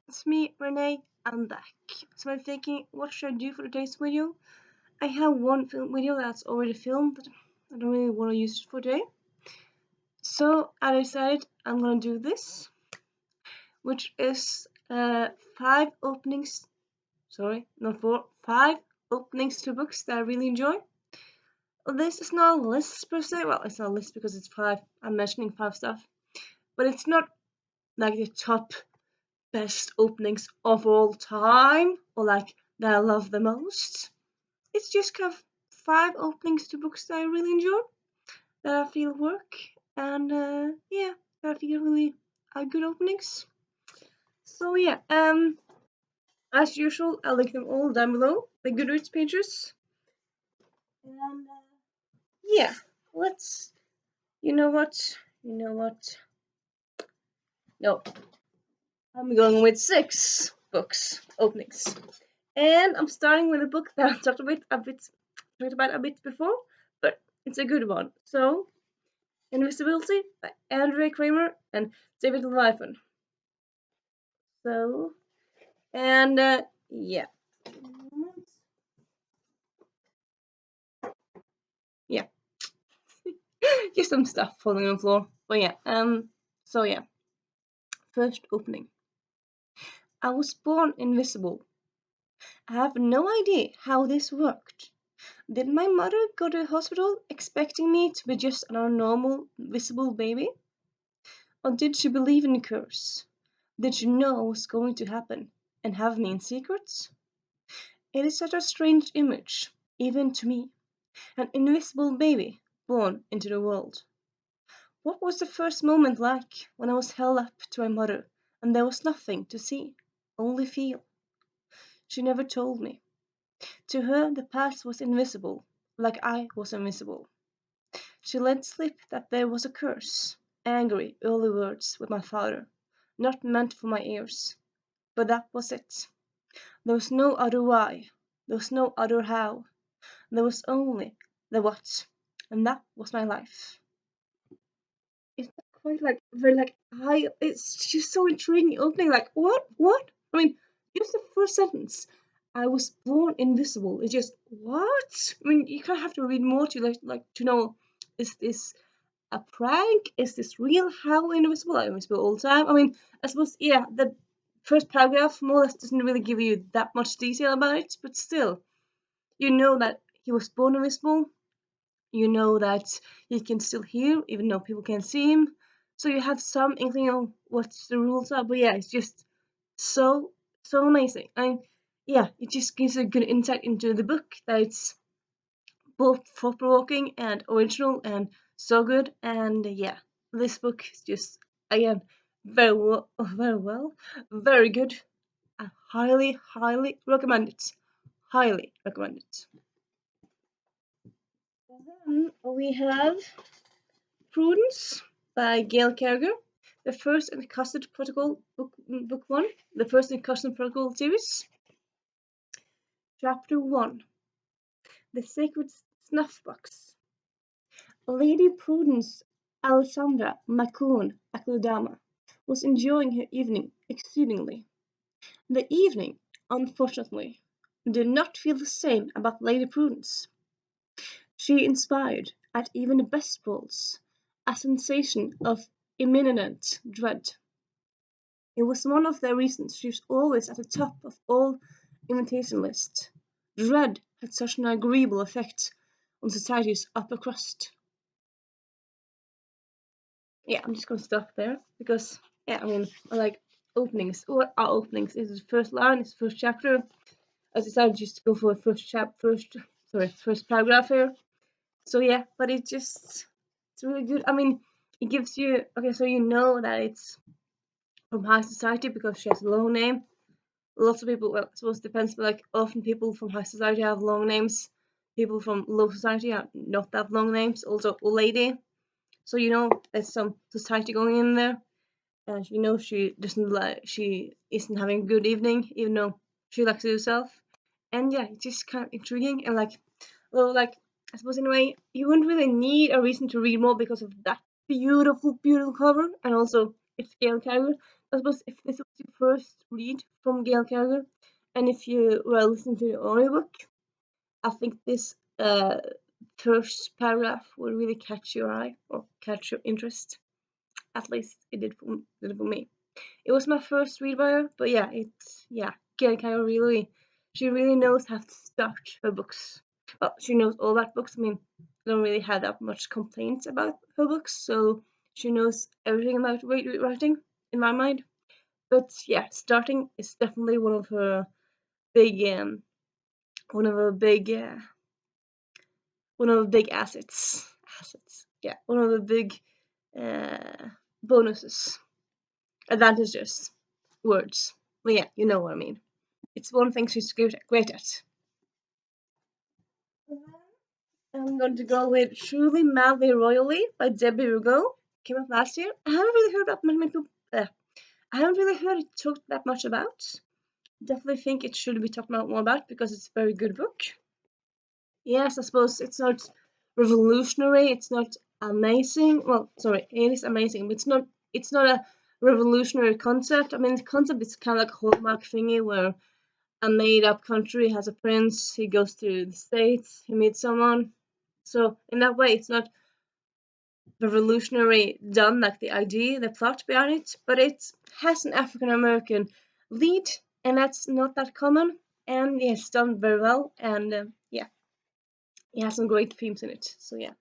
It's me, Renee. I'm back. So I'm thinking, what should I do for today's video? I have one film video that's already filmed, but I don't really want to use it for today. So I decided I'm gonna do this, which is 5 openings. Sorry, not 4. 5 openings to books that I really enjoy. This is not a list per se. Well, it's not a list because it's 5. I'm mentioning 5 stuff, but it's not like the top best openings of all time or like that I love the most. It's just kind of 5 openings to books that I really enjoy, that I feel work, and yeah, that I feel really are good openings. So yeah, as usual, I'll link them all down below, the Goodreads pages, and yeah, let's. You know what? You know what? No, I'm going with 6 books openings. And I'm starting with a book that I talked about a bit before, but it's a good one. So, Invisibility by Andrea Kramer and David Leviathan. So, and yeah, yeah, just some stuff falling on the floor. But yeah, so yeah, first opening. I was born invisible. I have no idea how this worked. Did my mother go to the hospital expecting me to be just another normal, visible baby? Or did she believe in the curse? Did she know what was going to happen and have me in secret? It is such a strange image, even to me, an invisible baby born into the world. What was the first moment like when I was held up to my mother and there was nothing to see, only feel? She never told me. To her, the past was invisible, like I was invisible. She let slip that there was a curse, angry, early words with my father, not meant for my ears. But that was it. There was no other why, there was no other how, there was only the what, and that was my life. It's quite like very like high. It's just so intriguing opening. Like what? I mean, just the first sentence. I was born invisible. It's just what? I mean, you kind of have to read more to like to know, is this a prank? Is this real? How invisible? I'm invisible all the time. I mean, I suppose yeah. The first paragraph more or less doesn't really give you that much detail about it, but still, you know that he was born invisible. You know that he can still hear, even though people can't see him. So you have some inkling of what the rules are. But yeah, it's just so amazing. And yeah, it just gives a good insight into the book. That it's both thought provoking and original and so good. And yeah, this book is just again very good. I highly recommend it. Highly recommend it. Then we have Prudence by Gail Carriger, the first in the Custard Protocol book 1, the first in Custard Protocol series. Chapter 1, The Sacred Snuff Box. Lady Prudence Alessandra Macoon Akudama was enjoying her evening exceedingly. The evening, unfortunately, did not feel the same about Lady Prudence. She inspired, at even the best balls, a sensation of imminent dread. It was one of the reasons she was always at the top of all invitation lists. Dread had such an agreeable effect on society's upper crust. Yeah, I'm just gonna stop there because yeah, I mean, I like openings. What are openings? This is the first line, it's the first chapter. I decided just to go for the first paragraph here. So yeah, but it's really good. I mean, it gives you okay, so you know that it's from high society because she has a long name. Lots of people, well, I suppose it depends, but like often people from high society have long names. People from low society have not that long names. Also, lady. So you know there's some society going in there, and you know she isn't having a good evening, even though she likes it herself. And yeah, it's just kind of intriguing and like, well, like I suppose in a way you wouldn't really need a reason to read more because of that beautiful cover, and also it's Gail Carriger. I suppose if this was your first read from Gail Carriger, and if you were listening to the audiobook, I think this first paragraph will really catch your eye or catch your interest. At least did for me. It was my first read by her, but Gail Carriger she really knows how to start her books. Well, she knows all about books. I mean, I don't really have that much complaints about her books, so she knows everything about writing in my mind. But yeah, starting is definitely one of her big one of her big one of the big assets. Yeah, one of the big bonuses, advantages, words. But yeah, you know what I mean. It's one thing she's great at. I'm going to go with Truly Madly Royally by Debbie Rugo. Came out last year. I haven't really heard that many people. I haven't really heard it talked that much about. Definitely think it should be talked more about because it's a very good book. Yes, I suppose it's not revolutionary. It's not amazing. Well, sorry, it is amazing, but It's not a revolutionary concept. I mean, the concept is kind of like a hallmark thingy where a made-up country has a prince. He goes to the States. He meets someone. So in that way, it's not revolutionary done like the idea, the plot behind it, but it has an African American lead, and that's not that common. And yeah, it's done very well. And it has some great themes in it. So yeah,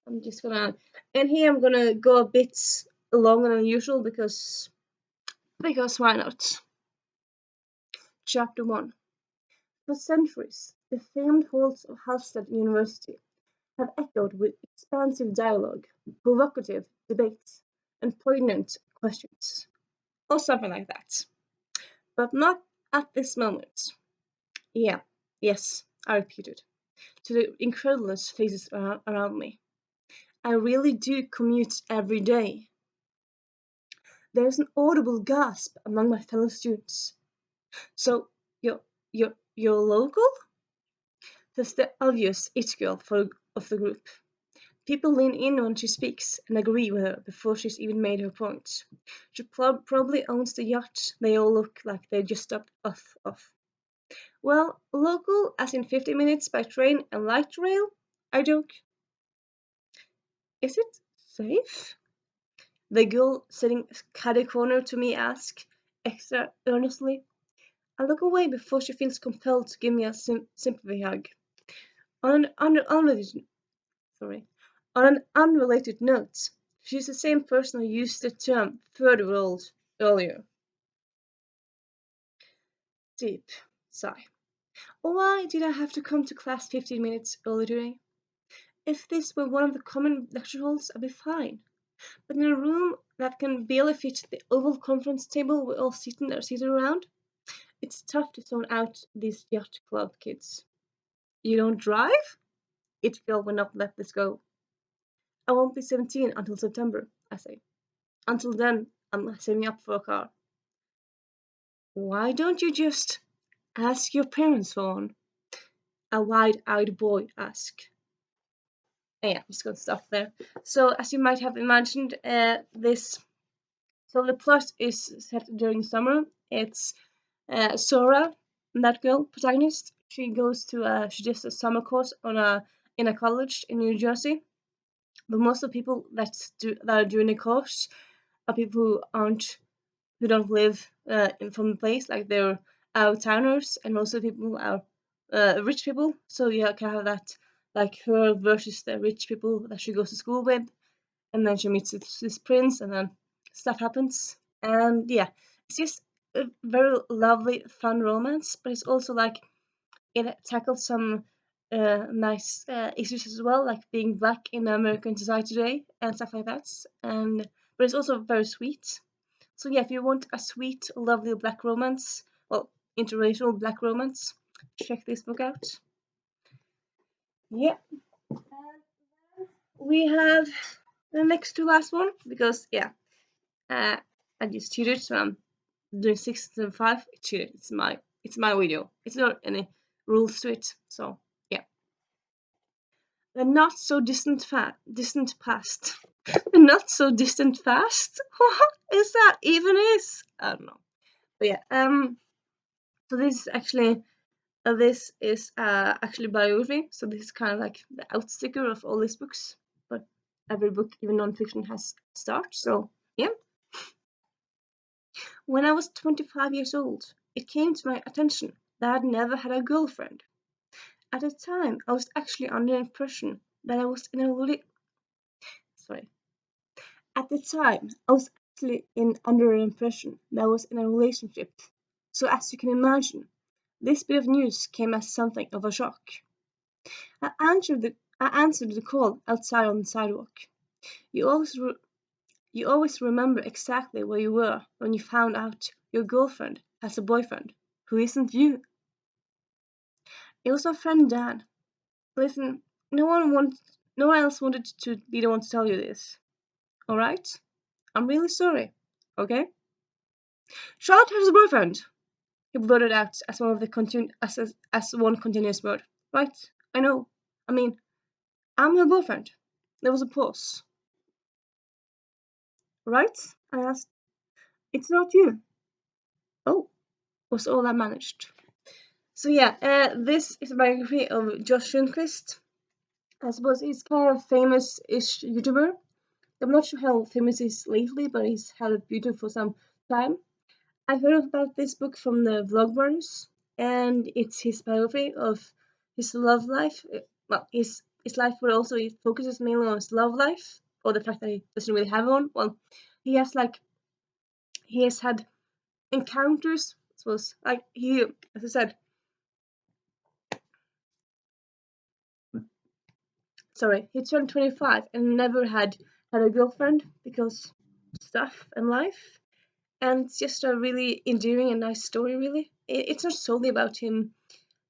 I'm just gonna, and here I'm gonna go a bit longer than usual because why not? Chapter 1. For centuries, the famed halls of Halstead University have echoed with expansive dialogue, provocative debates, and poignant questions, or something like that. But not at this moment. Yeah, yes, I repeated, to the incredulous faces around me. I really do commute every day. There is an audible gasp among my fellow students. So, you're local? That's the obvious it girl of the group. People lean in when she speaks and agree with her before she's even made her point. She probably owns the yacht they all look like they just stopped off. Well, local as in 50 minutes by train and light rail? I joke. Is it safe? The girl sitting catty corner to me asks, extra earnestly. I look away before she feels compelled to give me a sympathy hug. On an, sorry, on an unrelated note, she's the same person who used the term third world earlier. Deep sigh. Why did I have to come to class 15 minutes early today? If this were one of the common lecture halls, I'd be fine. But in a room that can barely fit the oval conference table we're all seated around, it's tough to zone out these yacht club kids. You don't drive? It girl will not let this go. I won't be 17 until September, I say. Until then, I'm saving up for a car. Why don't you just ask your parents for one? A wide-eyed boy asked. Yeah, I'm just gonna stop there. So, as you might have imagined, so the plot is set during summer. It's Sora, that girl, protagonist. She does a summer course in a college in New Jersey. But most of the people that are doing the course are people who don't live from the place, like they're out towners, and most of the people are rich people. So you can have that, like her versus the rich people that she goes to school with, and then she meets this prince, and then stuff happens. And yeah, it's just a very lovely, fun romance, but it's also like it tackles some nice issues as well, like being black in American society today and stuff like that. And but it's also very sweet. So yeah, if you want a sweet, lovely black romance, well, interracial black romance, check this book out. Yeah, we have the next to last one because uh, I just cheated, so I'm doing 6 and 5. Cheated. It's my video. It's not any rules to it. So yeah, the not so distant past. Not so distant past. What is that even is? I don't know. But yeah, so this is actually biography. So this is kind of like the outsticker of all these books. But every book, even non-fiction, has a start. So yeah. When I was 25 years old, it came to my attention that I'd never had a girlfriend. At the time, I was actually under the impression that I was in a sorry. At the time, I was actually under the impression that I was in a relationship. So as you can imagine, this bit of news came as something of a shock. I answered the call outside on the sidewalk. You always you always remember exactly where you were when you found out your girlfriend has a boyfriend who isn't you. It was my friend Dan. Listen, no one else wanted to be the one to tell you this. All right? I'm really sorry. Okay? Charlotte has a boyfriend. He blurted out as one of the as one continuous word. Right? I know. I mean, I'm her boyfriend. There was a pause. Right? I asked. It's not you. Oh, was all I managed. So yeah, this is a biography of Josh Lundquist. I suppose he's kind of famous-ish YouTuber. I'm not sure how famous he is lately, but he's had a beauty for some time. I heard about this book from the Vlogburners, and it's his biography of his love life. Well, his life, but also he focuses mainly on his love life, or the fact that he doesn't really have one. Well, he has like he has had encounters. I suppose like he, as I said, sorry, he turned 25 and never had a girlfriend because stuff and life. And it's just a really endearing and nice story. Really, it's not solely about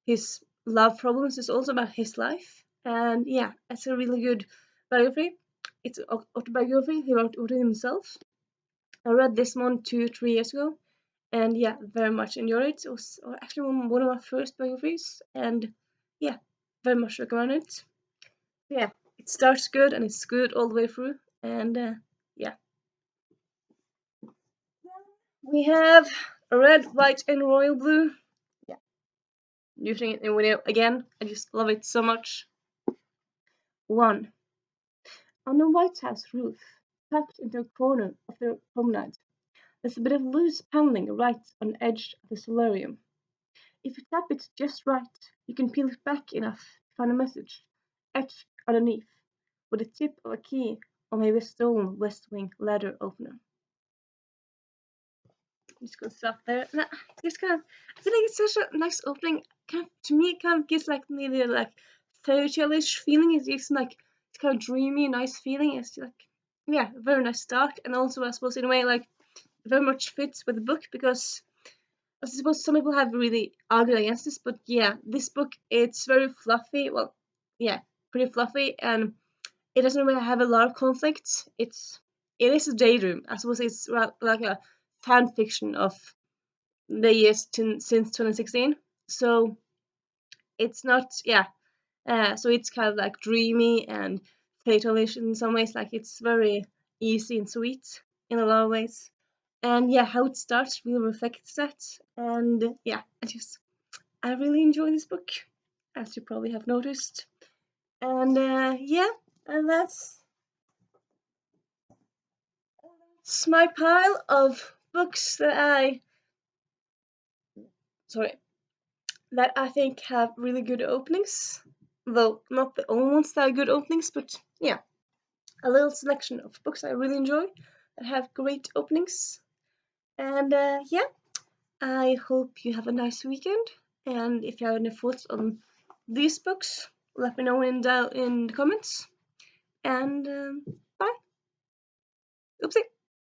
his love problems. It's also about his life. And yeah, it's a really good biography. It's an autobiography. He wrote it himself. I read this one 2 3 years ago, and yeah, very much enjoyed it. It was actually one of my first biographies, and yeah, very much recommend it. Yeah, it starts good and it's good all the way through. And yeah, we have red, white, and royal blue. Yeah, using it in video again. I just love it so much. 1. On the White House roof, tucked into a corner of the promenade, there's a bit of loose paneling right on the edge of the solarium. If you tap it just right, you can peel it back enough to find a message etched underneath with the tip of a key or maybe a stolen West Wing ladder opener. I'm just gonna stop there. And I feel like it's such a nice opening. To me, it kind of gives like maybe like fairy tale-ish feeling. It gives like it's kind of dreamy, nice feeling. It's like yeah, a very nice start, and also I suppose in a way like very much fits with the book because I suppose some people have really argued against this, but yeah, this book it's very fluffy. Well, yeah, pretty fluffy, and it doesn't really have a lot of conflict. It is a daydream. I suppose it's like a fan fiction of the years since 2016. So it's not, yeah. So it's kind of like dreamy and fatalish in some ways. Like it's very easy and sweet in a lot of ways. And yeah, how it starts really reflects that. And yeah, I really enjoy this book, as you probably have noticed. And yeah, and that's my pile of books sorry, that I think have really good openings. Though not the only ones that are good openings, but yeah, a little selection of books I really enjoy that have great openings. And yeah, I hope you have a nice weekend. And if you have any thoughts on these books, let me know in the comments. And bye. Oopsie.